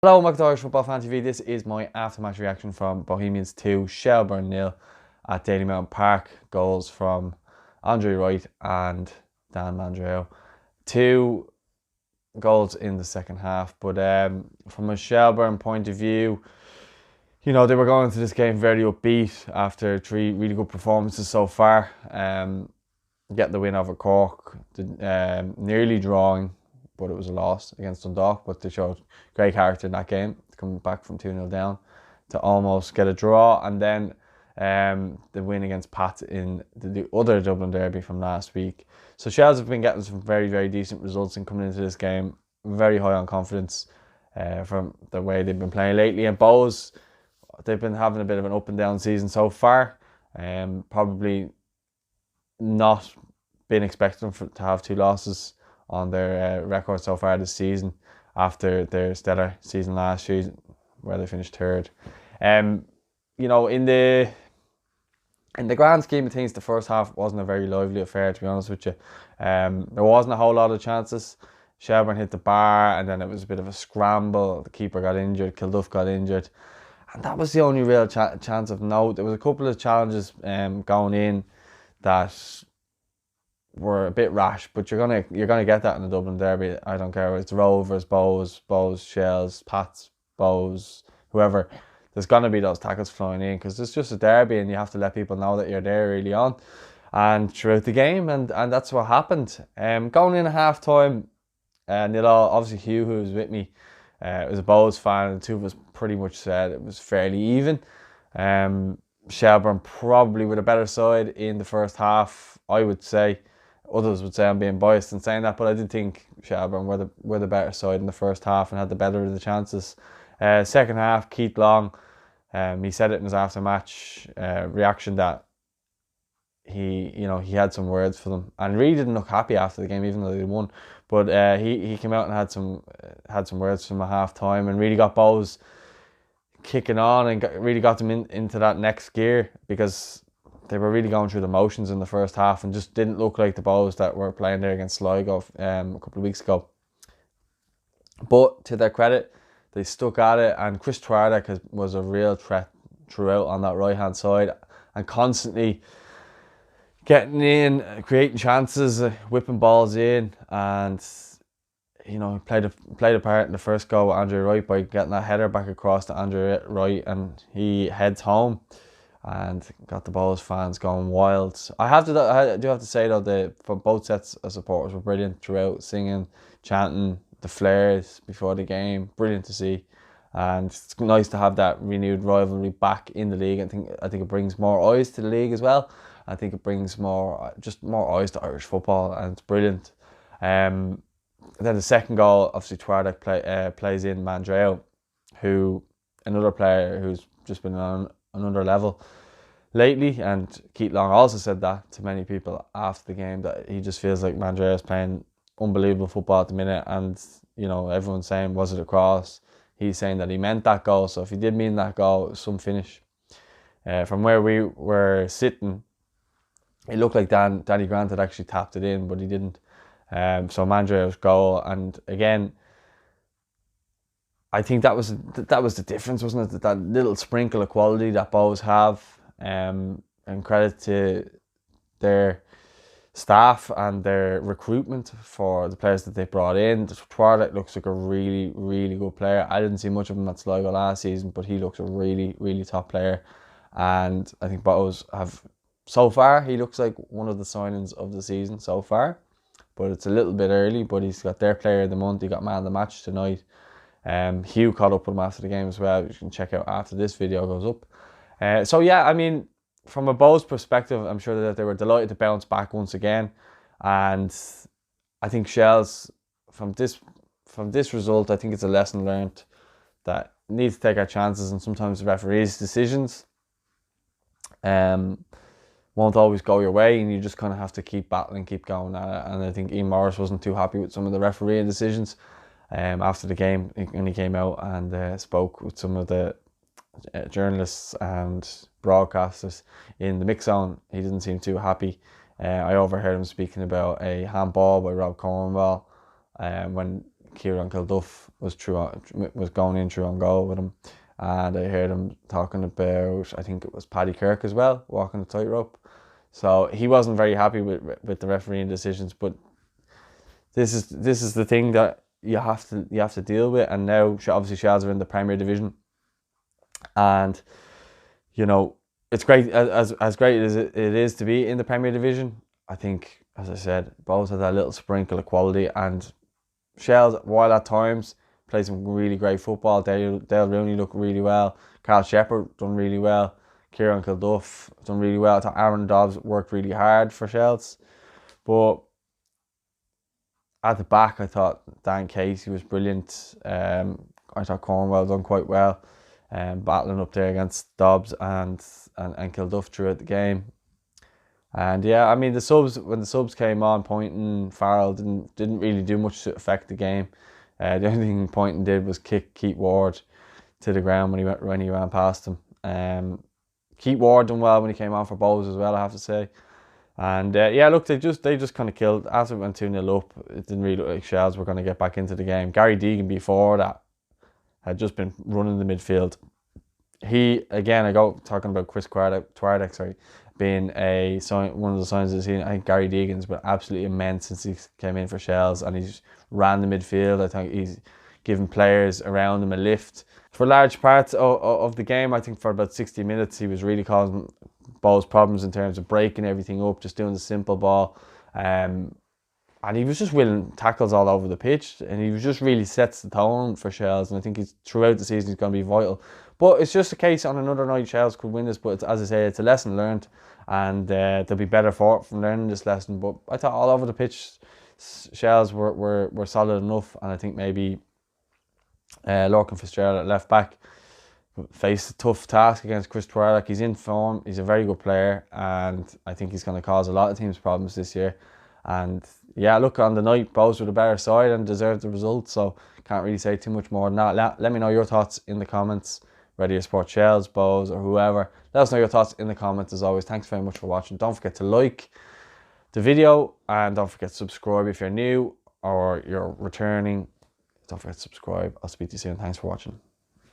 Hello, welcome to Irish Football Fan TV. This is my after-match reaction from Bohemians 2, Shelbourne 0 at Daly Mountain Park. Goals from Andre Wright and Dan Mandroiu. 2 goals in the second half. But from a Shelbourne point of view, they were going into this game very upbeat after 3 really good performances so far. Getting the win over Cork, nearly drawing, but it was a loss against Dundalk. But they showed great character in that game, coming back from 2-0 down to almost get a draw. And then the win against Pat in the other Dublin derby from last week. So Shells have been getting some very, very decent results and coming into this game very high on confidence from the way they've been playing lately. And Bohs, they've been having a bit of an up and down season so far. Probably not been expecting them to have 2 losses on their record so far this season after their stellar season last season where they finished 3rd. In the grand scheme of things, the first half wasn't a very lively affair, to be honest with you. There wasn't a whole lot of chances. Shelbourne hit the bar and then it was a bit of a scramble. The keeper got injured, Kilduff got injured, and that was the only real chance of note. There was a couple of challenges going in that were a bit rash, but you're gonna get that in the Dublin derby. I don't care. It's Rovers, Bohs, Shells, Pats, Bohs, whoever. There's gonna be those tackles flying in because it's just a derby, and you have to let people know that you're there early on and throughout the game, and that's what happened. Going in at half time, obviously Hugh, who was with me, was a Bohs fan, and the two of us pretty much said it was fairly even. Shelbourne probably with a better side in the first half, I would say. Others would say I'm being biased in saying that, but I did think Shelbourne were the better side in the first half and had the better of the chances. Second half, Keith Long, he said it in his after-match reaction that he had some words for them, and really didn't look happy after the game, even though they won. But he came out and had some words for them at half time, and really got Bohs kicking on and really got them into that next gear, because they were really going through the motions in the first half and just didn't look like the Bohs that were playing there against Sligo a couple of weeks ago. But to their credit, they stuck at it, and Chris Twardek was a real threat throughout on that right hand side and constantly getting in, creating chances, whipping balls in, and played a part in the first goal with Andre Wright by getting that header back across to Andre Wright, and he heads home and got the Bohs fans going wild. I do have to say though, from both sets of supporters were brilliant throughout, singing, chanting, the flares before the game, brilliant to see. And it's nice to have that renewed rivalry back in the league. I think it brings more eyes to the league as well. I think it brings more eyes to Irish football, and it's brilliant. Then the second goal, obviously Twardek plays in Mandroiu, who another player who's just been on another level lately, and Keith Long also said that to many people after the game, that he just feels like Mandroiu is playing unbelievable football at the minute. And everyone's saying, was it a cross? He's saying that he meant that goal, so if he did mean that goal, it was some finish. From where we were sitting, it looked like Danny Grant had actually tapped it in, but he didn't. So Mandroiu's goal, and again, I think that was the difference, wasn't it? That little sprinkle of quality that Bohs have, and credit to their staff and their recruitment for the players that they brought in. Twardek looks like a really, really good player. I didn't see much of him at Sligo last season, but he looks a really, really top player. And I think Bohs have, so far, he looks like one of the signings of the season so far. But it's a little bit early, but he's got their player of the month. He got man of the match tonight. Hugh caught up with him after the game as well, which you can check out after this video goes up. So yeah, I mean, from a Bohs perspective, I'm sure that they were delighted to bounce back once again, and I think Shells, from this result, I think it's a lesson learned that we need to take our chances, and sometimes the referees' decisions won't always go your way, and you just kind of have to keep battling, keep going at it. And I think Ian Morris wasn't too happy with some of the refereeing decisions after the game, when he came out and spoke with some of the journalists and broadcasters in the mix zone. He didn't seem too happy. I overheard him speaking about a handball by Rob Cornwall when Kieran Kilduff was going in through on goal with him, and I heard him talking about, I think it was Paddy Kirk as well, walking the tightrope. So he wasn't very happy with the refereeing decisions, but this is the thing that you have to deal with. And now obviously Shels are in the Premier Division, and you know, it's great, as great as it is to be in the Premier Division. I think, as I said, both have that little sprinkle of quality, and Shels, while at times play some really great football, Dale Rooney looked really well, Carl Shepherd done really well, Kieran Kilduff done really well. I thought Aaron Dobbs worked really hard for Shels, but at the back I thought Dan Casey was brilliant. I thought Cornwell done quite well, battling up there against Dobbs and Kilduff throughout the game. And yeah, I mean, when the subs came on, Poynton, Farrell didn't really do much to affect the game. The only thing Poynton did was kick Keith Ward to the ground when he ran past him. Keith Ward done well when he came on for Bows as well, I have to say. And yeah, look, they just kind of killed. After it went 2-0 up, it didn't really look like Shels were going to get back into the game. Gary Deegan before that had just been running the midfield. He, again, I go talking about Chris Twardek, sorry, being one of the signs of the season. I think Gary Deegan's been absolutely immense since he came in for Shels, and he's ran the midfield. I think he's given players around him a lift. For large parts of the game, I think for about 60 minutes, he was really causing Bowes problems in terms of breaking everything up, just doing the simple ball. And he was just winning tackles all over the pitch, and he was just really sets the tone for Shels. And I think throughout the season he's going to be vital. But it's just a case on another night Shels could win this. But as I say, it's a lesson learned, and they'll be better for it from learning this lesson. But I thought all over the pitch, Shels were solid enough, and I think maybe Lorcan Fitzgerald at left back faced a tough task against Chris Twardek. He's in form, he's a very good player, and I think he's going to cause a lot of teams problems this year. And yeah, look, on the night, Bows were the better side and deserved the result, so can't really say too much more than that. Let me know your thoughts in the comments, whether you support Shels, Bows, or whoever. Let us know your thoughts in the comments as always. Thanks very much for watching. Don't forget to like the video, and don't forget to subscribe if you're new or you're returning. Don't forget to subscribe. I'll speak to you soon. Thanks for watching.